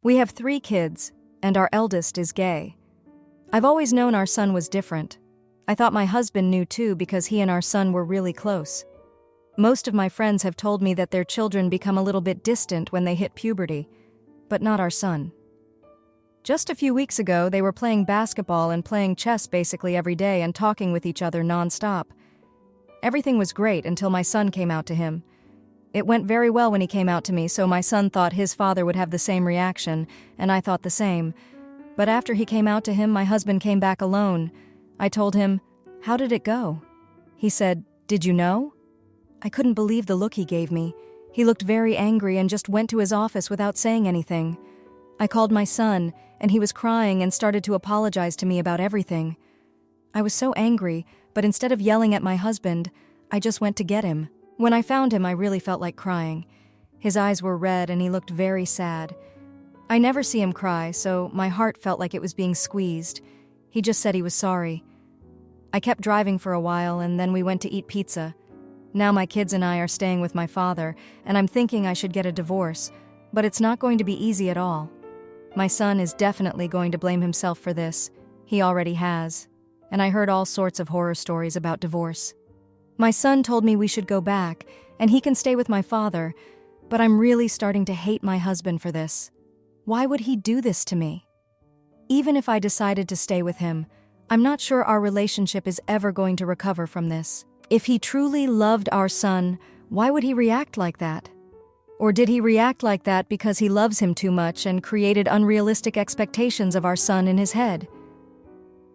We have 3 kids, and our eldest is gay. I've always known our son was different. I thought my husband knew too because he and our son were really close. Most of my friends have told me that their children become a little bit distant when they hit puberty, but not our son. Just a few weeks ago, they were playing basketball and playing chess basically every day and talking with each other non-stop. Everything was great until my son came out to him. It went very well when he came out to me, so my son thought his father would have the same reaction, and I thought the same. But after he came out to him, my husband came back alone. I told him, "How did it go?" He said, "Did you know?" I couldn't believe the look he gave me. He looked very angry and just went to his office without saying anything. I called my son, and he was crying and started to apologize to me about everything. I was so angry, but instead of yelling at my husband, I just went to get him. When I found him, I really felt like crying. His eyes were red and he looked very sad. I never see him cry, so my heart felt like it was being squeezed. He just said he was sorry. I kept driving for a while, and then we went to eat pizza. Now my kids and I are staying with my father, and I'm thinking I should get a divorce, but it's not going to be easy at all. My son is definitely going to blame himself for this. He already has. And I heard all sorts of horror stories about divorce. My son told me we should go back, and he can stay with my father, but I'm really starting to hate my husband for this. Why would he do this to me? Even if I decided to stay with him, I'm not sure our relationship is ever going to recover from this. If he truly loved our son, why would he react like that? Or did he react like that because he loves him too much and created unrealistic expectations of our son in his head?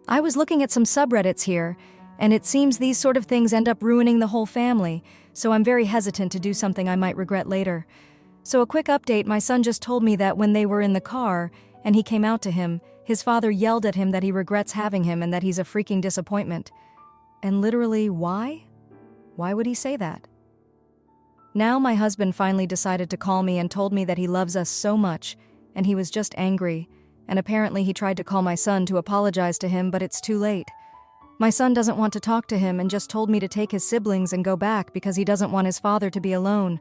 I was looking at some subreddits here, and it seems these sort of things end up ruining the whole family, so I'm very hesitant to do something I might regret later. So a quick update, my son just told me that when they were in the car and he came out to him, his father yelled at him that he regrets having him and that he's a freaking disappointment. And literally, why? Why would he say that? Now my husband finally decided to call me and told me that he loves us so much, and he was just angry, and apparently he tried to call my son to apologize to him, but it's too late. My son doesn't want to talk to him and just told me to take his siblings and go back because he doesn't want his father to be alone.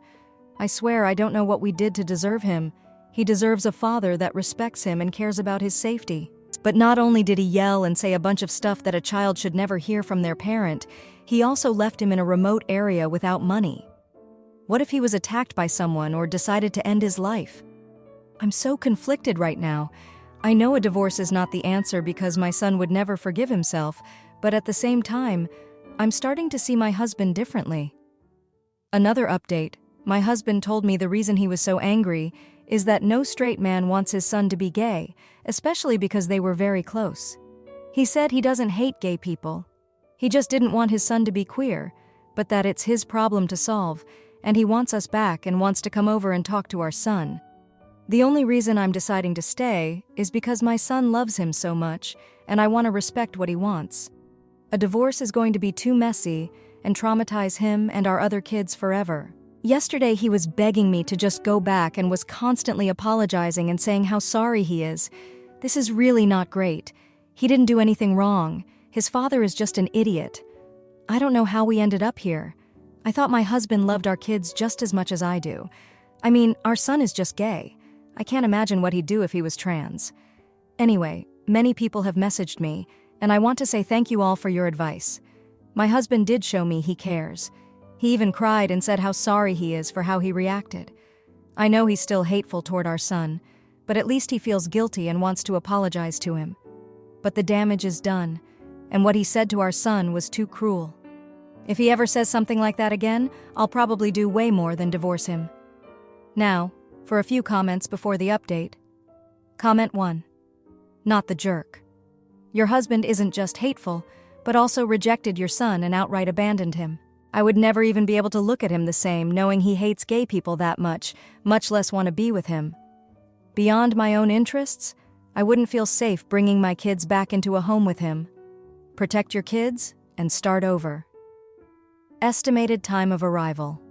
I swear I don't know what we did to deserve him. He deserves a father that respects him and cares about his safety. But not only did he yell and say a bunch of stuff that a child should never hear from their parent, he also left him in a remote area without money. What if he was attacked by someone or decided to end his life? I'm so conflicted right now. I know a divorce is not the answer because my son would never forgive himself, but at the same time, I'm starting to see my husband differently. Another update, my husband told me the reason he was so angry is that no straight man wants his son to be gay, especially because they were very close. He said he doesn't hate gay people. He just didn't want his son to be queer, but that it's his problem to solve, and he wants us back and wants to come over and talk to our son. The only reason I'm deciding to stay is because my son loves him so much, and I want to respect what he wants. A divorce is going to be too messy and traumatize him and our other kids forever. Yesterday he was begging me to just go back and was constantly apologizing and saying how sorry he is. This is really not great. He didn't do anything wrong. His father is just an idiot. I don't know how we ended up here. I thought my husband loved our kids just as much as I do. I mean, our son is just gay. I can't imagine what he'd do if he was trans. Anyway, many people have messaged me, and I want to say thank you all for your advice. My husband did show me he cares. He even cried and said how sorry he is for how he reacted. I know he's still hateful toward our son, but at least he feels guilty and wants to apologize to him. But the damage is done, and what he said to our son was too cruel. If he ever says something like that again, I'll probably do way more than divorce him. Now, for a few comments before the update. Comment 1. Not the jerk. Your husband isn't just hateful, but also rejected your son and outright abandoned him. I would never even be able to look at him the same, knowing he hates gay people that much less want to be with him. Beyond my own interests, I wouldn't feel safe bringing my kids back into a home with him. Protect your kids and start over. Estimated time of arrival.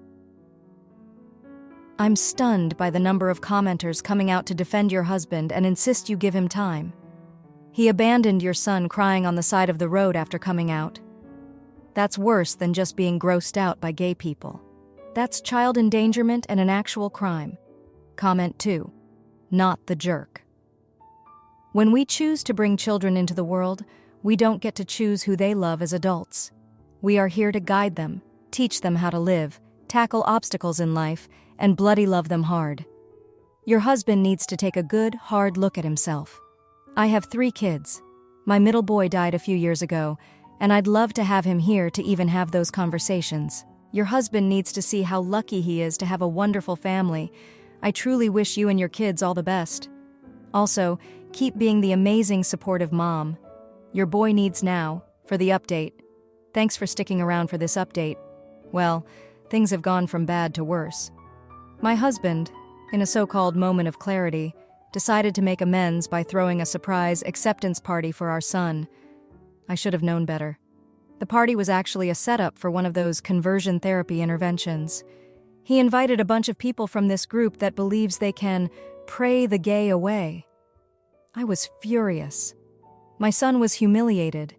I'm stunned by the number of commenters coming out to defend your husband and insist you give him time. He abandoned your son crying on the side of the road after coming out. That's worse than just being grossed out by gay people. That's child endangerment and an actual crime. Comment 2. not the jerk. When we choose to bring children into the world, we don't get to choose who they love as adults. We are here to guide them, teach them how to live, tackle obstacles in life, and bloody love them hard. Your husband needs to take a good, hard look at himself. I have 3 kids. My middle boy died a few years ago, and I'd love to have him here to even have those conversations. Your husband needs to see how lucky he is to have a wonderful family. I truly wish you and your kids all the best. Also, keep being the amazing, supportive mom your boy needs now. For the update. Thanks for sticking around for this update. Well, things have gone from bad to worse. My husband, in a so-called moment of clarity, decided to make amends by throwing a surprise acceptance party for our son. I should have known better. The party was actually a setup for one of those conversion therapy interventions. He invited a bunch of people from this group that believes they can pray the gay away. I was furious. My son was humiliated,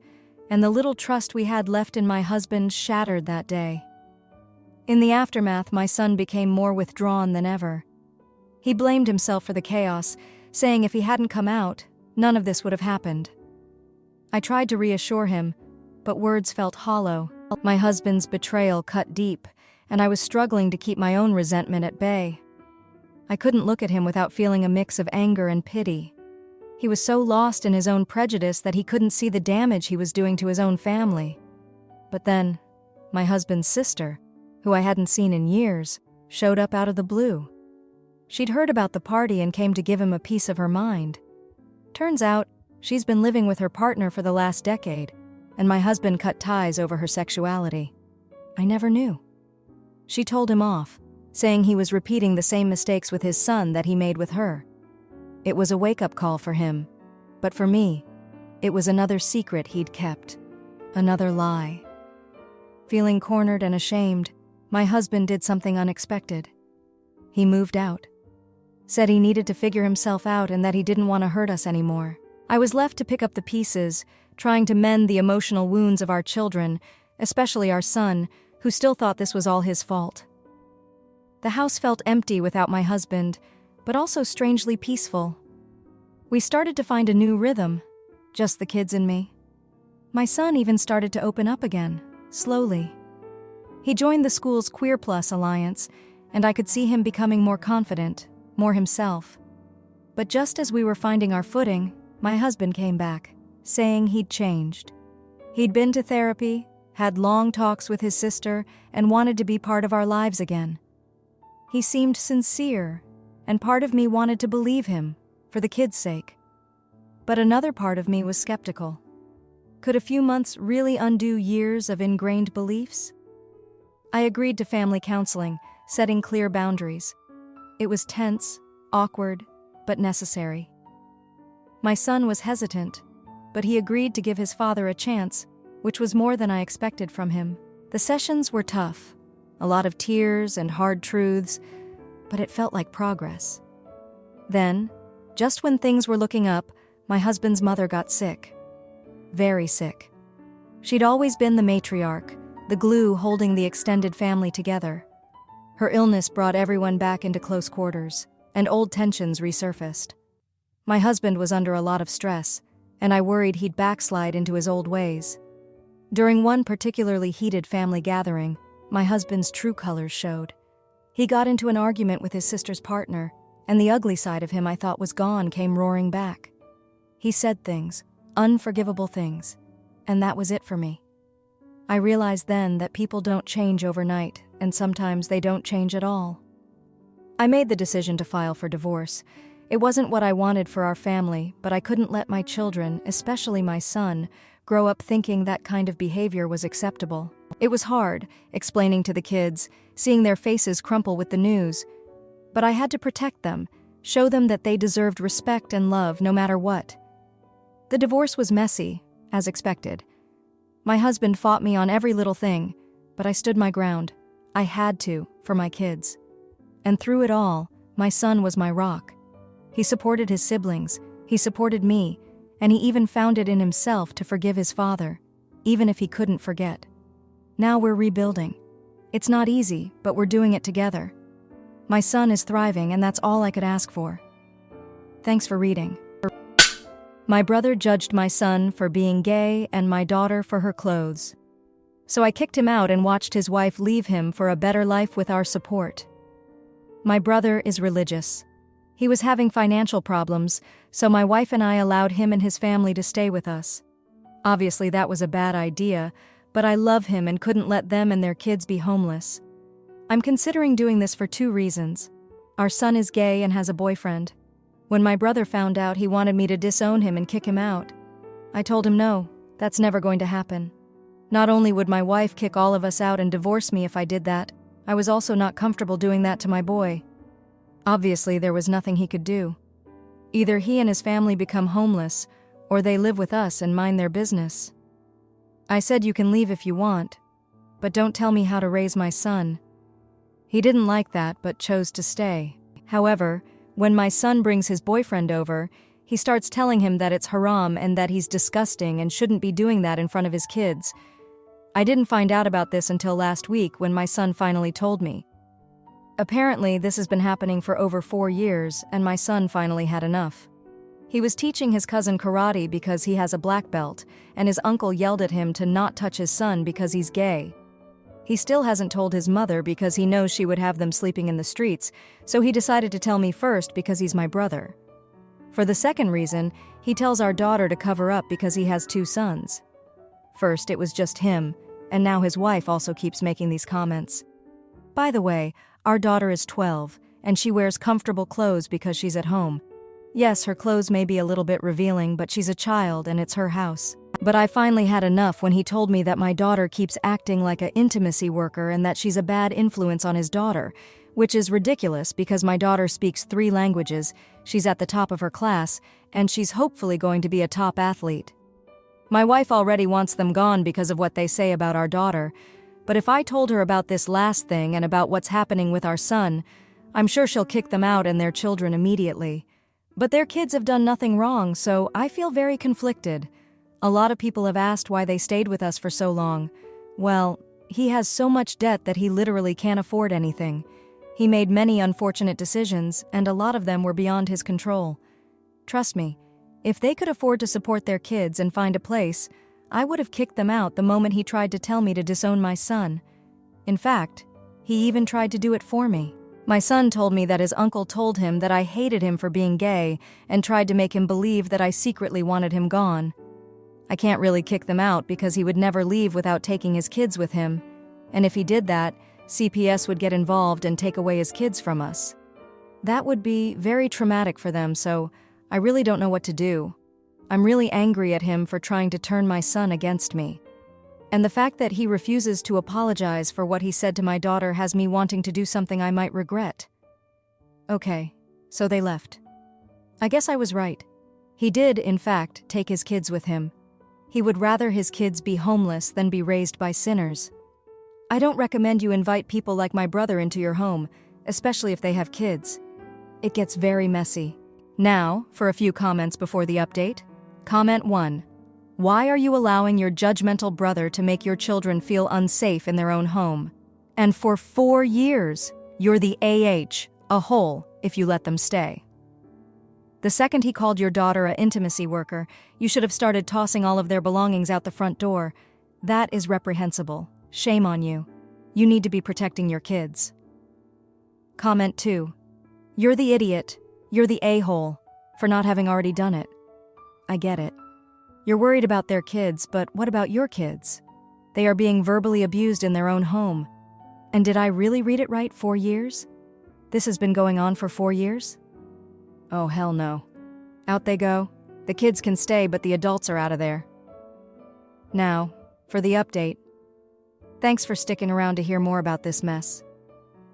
and the little trust we had left in my husband shattered that day. In the aftermath, my son became more withdrawn than ever. He blamed himself for the chaos, saying if he hadn't come out, none of this would have happened. I tried to reassure him, but words felt hollow. My husband's betrayal cut deep, and I was struggling to keep my own resentment at bay. I couldn't look at him without feeling a mix of anger and pity. He was so lost in his own prejudice that he couldn't see the damage he was doing to his own family. But then, my husband's sister, who I hadn't seen in years, showed up out of the blue. She'd heard about the party and came to give him a piece of her mind. Turns out, she's been living with her partner for the last decade, and my husband cut ties over her sexuality. I never knew. She told him off, saying he was repeating the same mistakes with his son that he made with her. It was a wake-up call for him, but for me, it was another secret he'd kept, another lie. Feeling cornered and ashamed, my husband did something unexpected. He moved out, said he needed to figure himself out and that he didn't want to hurt us anymore. I was left to pick up the pieces, trying to mend the emotional wounds of our children, especially our son, who still thought this was all his fault. The house felt empty without my husband, but also strangely peaceful. We started to find a new rhythm, just the kids and me. My son even started to open up again, slowly. He joined the school's Queer Plus Alliance, and I could see him becoming more confident, more himself. But just as we were finding our footing, my husband came back, saying he'd changed. He'd been to therapy, had long talks with his sister, and wanted to be part of our lives again. He seemed sincere, and part of me wanted to believe him, for the kids' sake. But another part of me was skeptical. Could a few months really undo years of ingrained beliefs? I agreed to family counseling, setting clear boundaries. It was tense, awkward, but necessary. My son was hesitant, but he agreed to give his father a chance, which was more than I expected from him. The sessions were tough, a lot of tears and hard truths, but it felt like progress. Then, just when things were looking up, my husband's mother got sick. Very sick. She'd always been the matriarch, the glue holding the extended family together. Her illness brought everyone back into close quarters, and old tensions resurfaced. My husband was under a lot of stress, and I worried he'd backslide into his old ways. During one particularly heated family gathering, my husband's true colors showed. He got into an argument with his sister's partner, and the ugly side of him I thought was gone came roaring back. He said things, unforgivable things, and that was it for me. I realized then that people don't change overnight, and sometimes they don't change at all. I made the decision to file for divorce. It wasn't what I wanted for our family, but I couldn't let my children, especially my son, grow up thinking that kind of behavior was acceptable. It was hard, explaining to the kids, seeing their faces crumple with the news. But I had to protect them, show them that they deserved respect and love no matter what. The divorce was messy, as expected. My husband fought me on every little thing, but I stood my ground. I had to, for my kids. And through it all, my son was my rock. He supported his siblings, he supported me, and he even found it in himself to forgive his father, even if he couldn't forget. Now we're rebuilding. It's not easy, but we're doing it together. My son is thriving, and that's all I could ask for. Thanks for reading. My brother judged my son for being gay and my daughter for her clothes. So I kicked him out and watched his wife leave him for a better life with our support. My brother is religious. He was having financial problems, so my wife and I allowed him and his family to stay with us. Obviously that was a bad idea, but I love him and couldn't let them and their kids be homeless. I'm considering doing this for 2 reasons. Our son is gay and has a boyfriend. When my brother found out, he wanted me to disown him and kick him out. I told him no, that's never going to happen. Not only would my wife kick all of us out and divorce me if I did that, I was also not comfortable doing that to my boy. Obviously, there was nothing he could do. Either he and his family become homeless, or they live with us and mind their business. I said you can leave if you want, but don't tell me how to raise my son. He didn't like that, but chose to stay. However, when my son brings his boyfriend over, he starts telling him that it's haram and that he's disgusting and shouldn't be doing that in front of his kids. I didn't find out about this until last week when my son finally told me. Apparently, this has been happening for over 4 years, and my son finally had enough. He was teaching his cousin karate because he has a black belt, and his uncle yelled at him to not touch his son because he's gay. He still hasn't told his mother because he knows she would have them sleeping in the streets, so he decided to tell me first because he's my brother. For the second reason, he tells our daughter to cover up because he has 2 sons. First, it was just him, and now his wife also keeps making these comments. By the way, our daughter is 12, and she wears comfortable clothes because she's at home. Yes, her clothes may be a little bit revealing, but she's a child and it's her house. But I finally had enough when he told me that my daughter keeps acting like an intimacy worker and that she's a bad influence on his daughter, which is ridiculous because my daughter speaks 3 languages, she's at the top of her class, and she's hopefully going to be a top athlete. My wife already wants them gone because of what they say about our daughter, but if I told her about this last thing and about what's happening with our son, I'm sure she'll kick them out and their children immediately. But their kids have done nothing wrong, so I feel very conflicted. A lot of people have asked why they stayed with us for so long. Well, he has so much debt that he literally can't afford anything. He made many unfortunate decisions, and a lot of them were beyond his control. Trust me, if they could afford to support their kids and find a place, I would have kicked them out the moment he tried to tell me to disown my son. In fact, he even tried to do it for me. My son told me that his uncle told him that I hated him for being gay and tried to make him believe that I secretly wanted him gone. I can't really kick them out because he would never leave without taking his kids with him, and if he did that, CPS would get involved and take away his kids from us. That would be very traumatic for them, so I really don't know what to do. I'm really angry at him for trying to turn my son against me. And the fact that he refuses to apologize for what he said to my daughter has me wanting to do something I might regret. Okay, so they left. I guess I was right. He did, in fact, take his kids with him. He would rather his kids be homeless than be raised by sinners. I don't recommend you invite people like my brother into your home, especially if they have kids. It gets very messy. Now, for a few comments before the update. Comment 1. Why are you allowing your judgmental brother to make your children feel unsafe in their own home? And for 4 years, you're the a hole, if you let them stay. The second he called your daughter an intimacy worker, you should have started tossing all of their belongings out the front door. That is reprehensible. Shame on you. You need to be protecting your kids. Comment 2. You're the idiot. You're the a-hole for not having already done it. I get it. You're worried about their kids, but what about your kids? They are being verbally abused in their own home. And did I really read it right? 4 years? This has been going on for 4 years? Oh, hell no. Out they go. The kids can stay, but the adults are out of there. Now, for the update. Thanks for sticking around to hear more about this mess.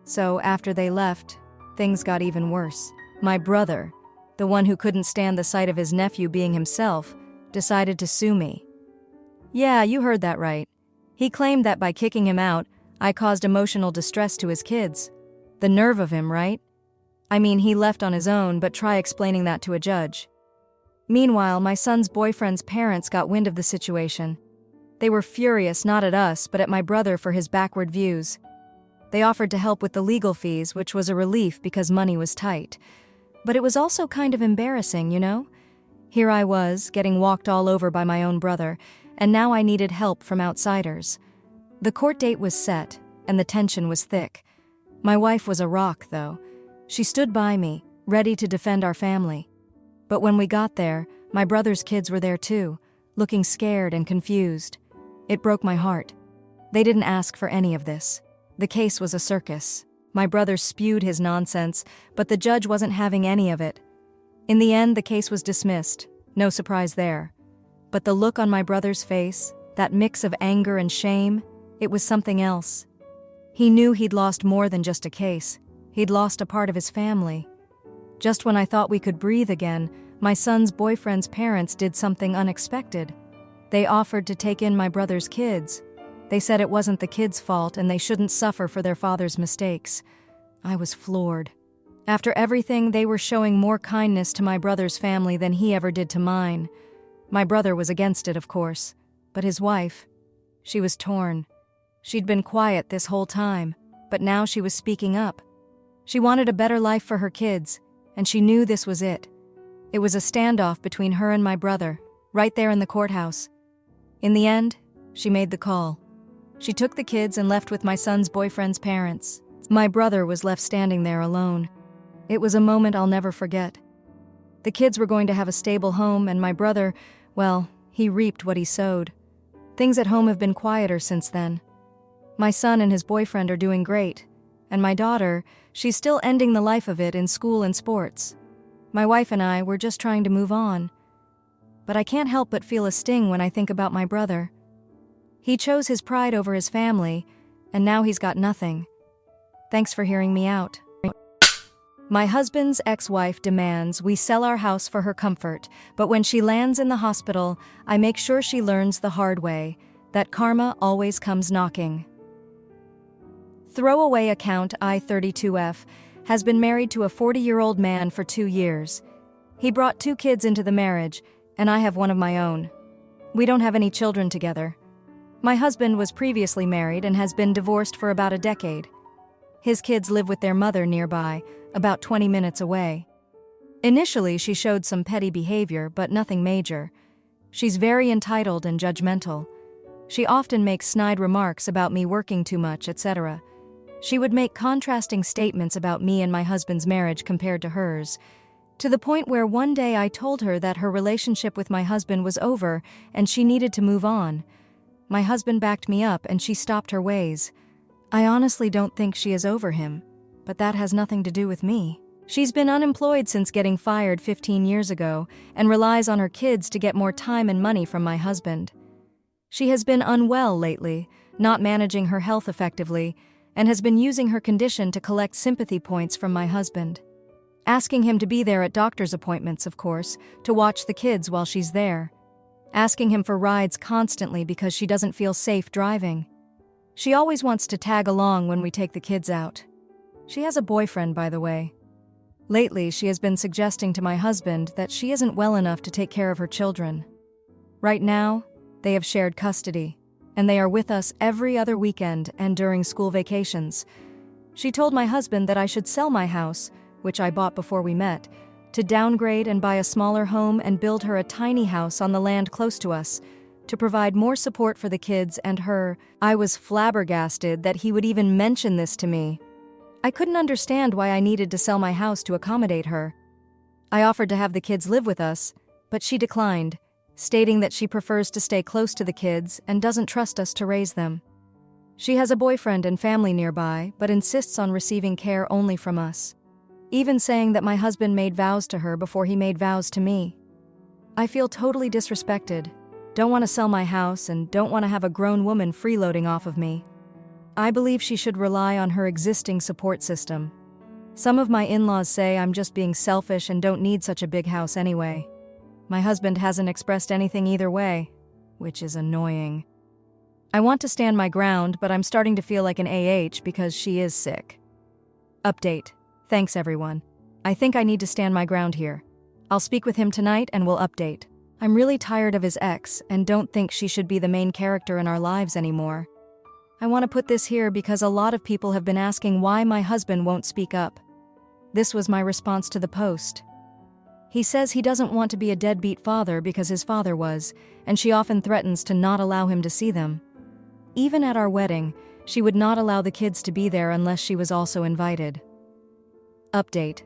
So, after they left, things got even worse. My brother, the one who couldn't stand the sight of his nephew being himself, decided to sue me. Yeah, you heard that right. He claimed that by kicking him out, I caused emotional distress to his kids. The nerve of him, right? I mean, he left on his own, but try explaining that to a judge. Meanwhile, my son's boyfriend's parents got wind of the situation. They were furious not at us, but at my brother for his backward views. They offered to help with the legal fees, which was a relief because money was tight. But it was also kind of embarrassing, you know? Here I was, getting walked all over by my own brother, and now I needed help from outsiders. The court date was set, and the tension was thick. My wife was a rock, though. She stood by me, ready to defend our family. But when we got there, my brother's kids were there too, looking scared and confused. It broke my heart. They didn't ask for any of this. The case was a circus. My brother spewed his nonsense, but the judge wasn't having any of it. In the end, the case was dismissed. No surprise there. But the look on my brother's face, that mix of anger and shame, it was something else. He knew he'd lost more than just a case. He'd lost a part of his family. Just when I thought we could breathe again, my son's boyfriend's parents did something unexpected. They offered to take in my brother's kids. They said it wasn't the kids' fault and they shouldn't suffer for their father's mistakes. I was floored. After everything, they were showing more kindness to my brother's family than he ever did to mine. My brother was against it, of course, but his wife, she was torn. She'd been quiet this whole time, but now she was speaking up. She wanted a better life for her kids, and she knew this was it. It was a standoff between her and my brother, right there in the courthouse. In the end, she made the call. She took the kids and left with my son's boyfriend's parents. My brother was left standing there alone. It was a moment I'll never forget. The kids were going to have a stable home, and my brother, well, he reaped what he sowed. Things at home have been quieter since then. My son and his boyfriend are doing great, and my daughter, she's still ending the life of it in school and sports. My wife and I were just trying to move on. But I can't help but feel a sting when I think about my brother. He chose his pride over his family, and now he's got nothing. Thanks for hearing me out. My husband's ex-wife demands we sell our house for her comfort, but when she lands in the hospital, I make sure she learns the hard way, that karma always comes knocking. Throwaway account I-32F has been married to a 40-year-old man for 2 years. He brought 2 kids into the marriage, and I have one of my own. We don't have any children together. My husband was previously married and has been divorced for about a decade. His kids live with their mother nearby, about 20 minutes away. Initially, she showed some petty behavior, but nothing major. She's very entitled and judgmental. She often makes snide remarks about me working too much, etc. She would make contrasting statements about me and my husband's marriage compared to hers, to the point where one day I told her that her relationship with my husband was over and she needed to move on. My husband backed me up and she stopped her ways. I honestly don't think she is over him, but that has nothing to do with me. She's been unemployed since getting fired 15 years ago and relies on her kids to get more time and money from my husband. She has been unwell lately, not managing her health effectively, and has been using her condition to collect sympathy points from my husband. Asking him to be there at doctor's appointments, of course, to watch the kids while she's there. Asking him for rides constantly because she doesn't feel safe driving. She always wants to tag along when we take the kids out. She has a boyfriend, by the way. Lately, she has been suggesting to my husband that she isn't well enough to take care of her children. Right now, they have shared custody, and they are with us every other weekend and during school vacations. She told my husband that I should sell my house, which I bought before we met, to downgrade and buy a smaller home and build her a tiny house on the land close to us, to provide more support for the kids and her. I was flabbergasted that he would even mention this to me. I couldn't understand why I needed to sell my house to accommodate her. I offered to have the kids live with us, but she declined, stating that she prefers to stay close to the kids and doesn't trust us to raise them. She has a boyfriend and family nearby, but insists on receiving care only from us, even saying that my husband made vows to her before he made vows to me. I feel totally disrespected, don't want to sell my house, and don't want to have a grown woman freeloading off of me. I believe she should rely on her existing support system. Some of my in-laws say I'm just being selfish and don't need such a big house anyway. My husband hasn't expressed anything either way, which is annoying. I want to stand my ground, but I'm starting to feel like an AH because she is sick. Update. Thanks, everyone. I think I need to stand my ground here. I'll speak with him tonight and we'll update. I'm really tired of his ex and don't think she should be the main character in our lives anymore. I want to put this here because a lot of people have been asking why my husband won't speak up. This was my response to the post. He says he doesn't want to be a deadbeat father because his father was, and she often threatens to not allow him to see them. Even at our wedding, she would not allow the kids to be there unless she was also invited. Update.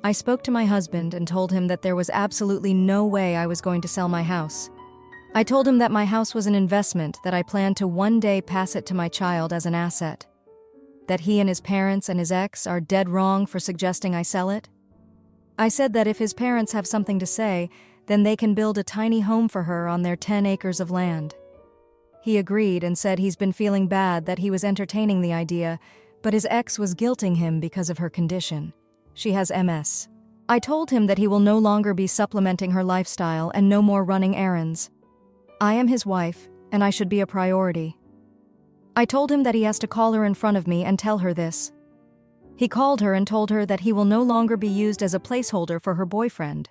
I spoke to my husband and told him that there was absolutely no way I was going to sell my house. I told him that my house was an investment, that I planned to one day pass it to my child as an asset. That he and his parents and his ex are dead wrong for suggesting I sell it. I said that if his parents have something to say, then they can build a tiny home for her on their 10 acres of land. He agreed and said he's been feeling bad that he was entertaining the idea, but his ex was guilting him because of her condition. She has MS. I told him that he will no longer be supplementing her lifestyle and no more running errands. I am his wife, and I should be a priority. I told him that he has to call her in front of me and tell her this. He called her and told her that he will no longer be used as a placeholder for her boyfriend,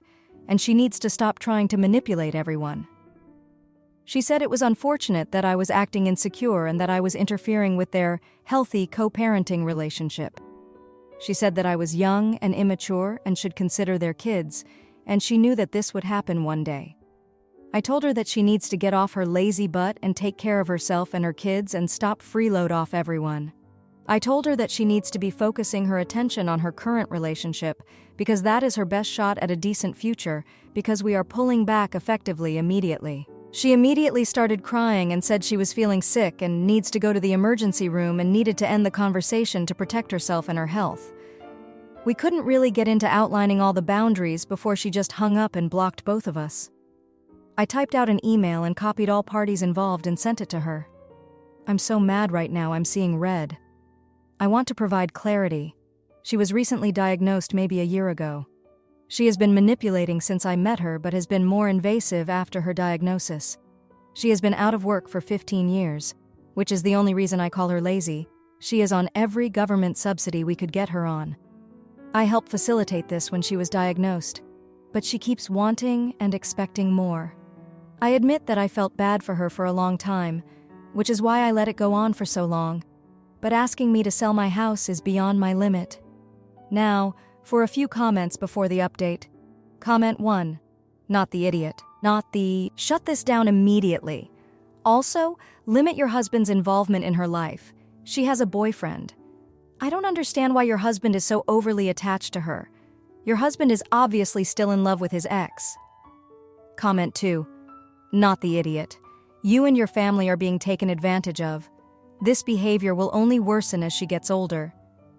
and she needs to stop trying to manipulate everyone. She said it was unfortunate that I was acting insecure and that I was interfering with their healthy co-parenting relationship. She said that I was young and immature and should consider their kids, and she knew that this would happen one day. I told her that she needs to get off her lazy butt and take care of herself and her kids and stop freeload off everyone. I told her that she needs to be focusing her attention on her current relationship because that is her best shot at a decent future, because we are pulling back effectively immediately. She immediately started crying and said she was feeling sick and needs to go to the emergency room and needed to end the conversation to protect herself and her health. We couldn't really get into outlining all the boundaries before she just hung up and blocked both of us. I typed out an email and copied all parties involved and sent it to her. I'm so mad right now, I'm seeing red. I want to provide clarity. She was recently diagnosed maybe a year ago. She has been manipulating since I met her but has been more invasive after her diagnosis. She has been out of work for 15 years, which is the only reason I call her lazy. She is on every government subsidy we could get her on. I helped facilitate this when she was diagnosed, but she keeps wanting and expecting more. I admit that I felt bad for her for a long time, which is why I let it go on for so long, but asking me to sell my house is beyond my limit. Now, for a few comments before the update. Comment 1. Not the idiot. Not the shut this down immediately. Also, limit your husband's involvement in her life. She has a boyfriend. I don't understand why your husband is so overly attached to her. Your husband is obviously still in love with his ex. Comment 2. Not the idiot. You and your family are being taken advantage of. This behavior will only worsen as she gets older.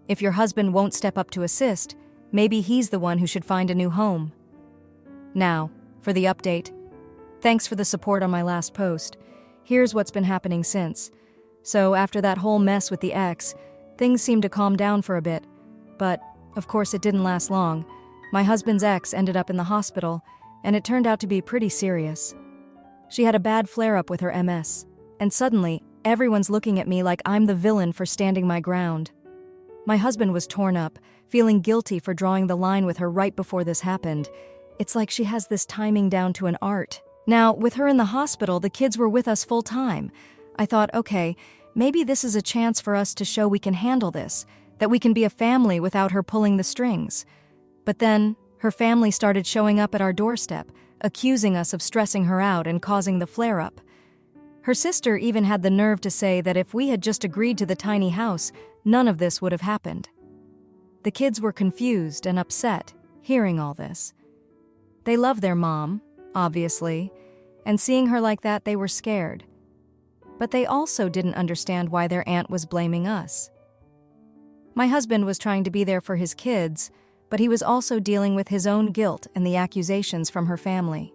If your husband won't step up to assist, maybe he's the one who should find a new home. Now, for the update. Thanks for the support on my last post. Here's what's been happening since. So after that whole mess with the ex, things seemed to calm down for a bit. But, of course, it didn't last long. My husband's ex ended up in the hospital, and it turned out to be pretty serious. She had a bad flare-up with her MS, and suddenly, everyone's looking at me like I'm the villain for standing my ground. My husband was torn up, feeling guilty for drawing the line with her right before this happened. It's like she has this timing down to an art. Now, with her in the hospital, the kids were with us full time. I thought, okay, maybe this is a chance for us to show we can handle this, that we can be a family without her pulling the strings. But then, her family started showing up at our doorstep, accusing us of stressing her out and causing the flare-up. Her sister even had the nerve to say that if we had just agreed to the tiny house, none of this would have happened. The kids were confused and upset, hearing all this. They love their mom, obviously, and seeing her like that, they were scared. But they also didn't understand why their aunt was blaming us. My husband was trying to be there for his kids, but he was also dealing with his own guilt and the accusations from her family.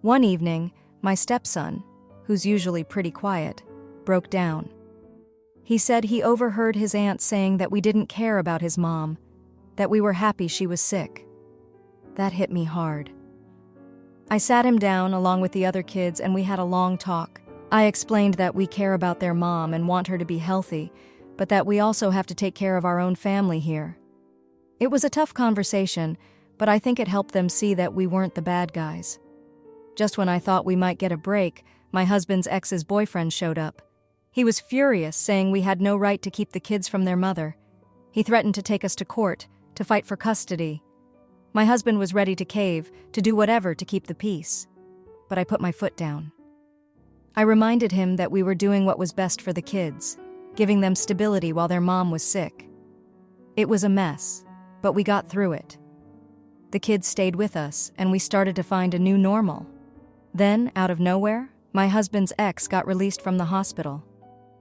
One evening, my stepson, who's usually pretty quiet, broke down. He said he overheard his aunt saying that we didn't care about his mom, that we were happy she was sick. That hit me hard. I sat him down along with the other kids and we had a long talk. I explained that we care about their mom and want her to be healthy, but that we also have to take care of our own family here. It was a tough conversation, but I think it helped them see that we weren't the bad guys. Just when I thought we might get a break, my husband's ex's boyfriend showed up. He was furious, saying we had no right to keep the kids from their mother. He threatened to take us to court, to fight for custody. My husband was ready to cave, to do whatever to keep the peace. But I put my foot down. I reminded him that we were doing what was best for the kids, giving them stability while their mom was sick. It was a mess, but we got through it. The kids stayed with us, and we started to find a new normal. Then, out of nowhere, my husband's ex got released from the hospital.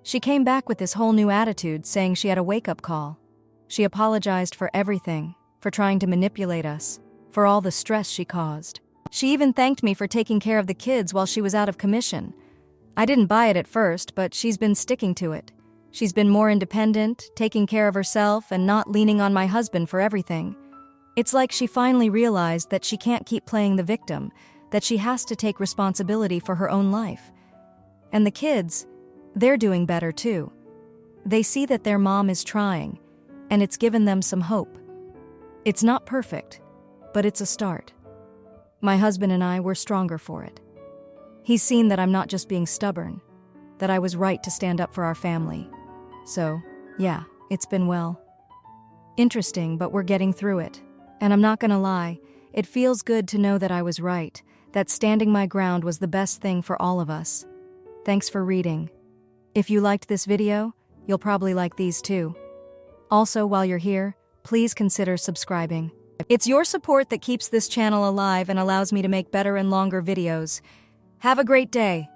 She came back with this whole new attitude, saying she had a wake-up call. She apologized for everything, for trying to manipulate us, for all the stress she caused. She even thanked me for taking care of the kids while she was out of commission. I didn't buy it at first, but she's been sticking to it. She's been more independent, taking care of herself, and not leaning on my husband for everything. It's like she finally realized that she can't keep playing the victim, that she has to take responsibility for her own life. And the kids, they're doing better too. They see that their mom is trying, and it's given them some hope. It's not perfect, but it's a start. My husband and I were stronger for it. He's seen that I'm not just being stubborn, that I was right to stand up for our family. So, yeah, it's been interesting, but we're getting through it. And I'm not gonna lie, it feels good to know that I was right, that standing my ground was the best thing for all of us. Thanks for reading. If you liked this video, you'll probably like these too. Also, while you're here, please consider subscribing. It's your support that keeps this channel alive and allows me to make better and longer videos. Have a great day.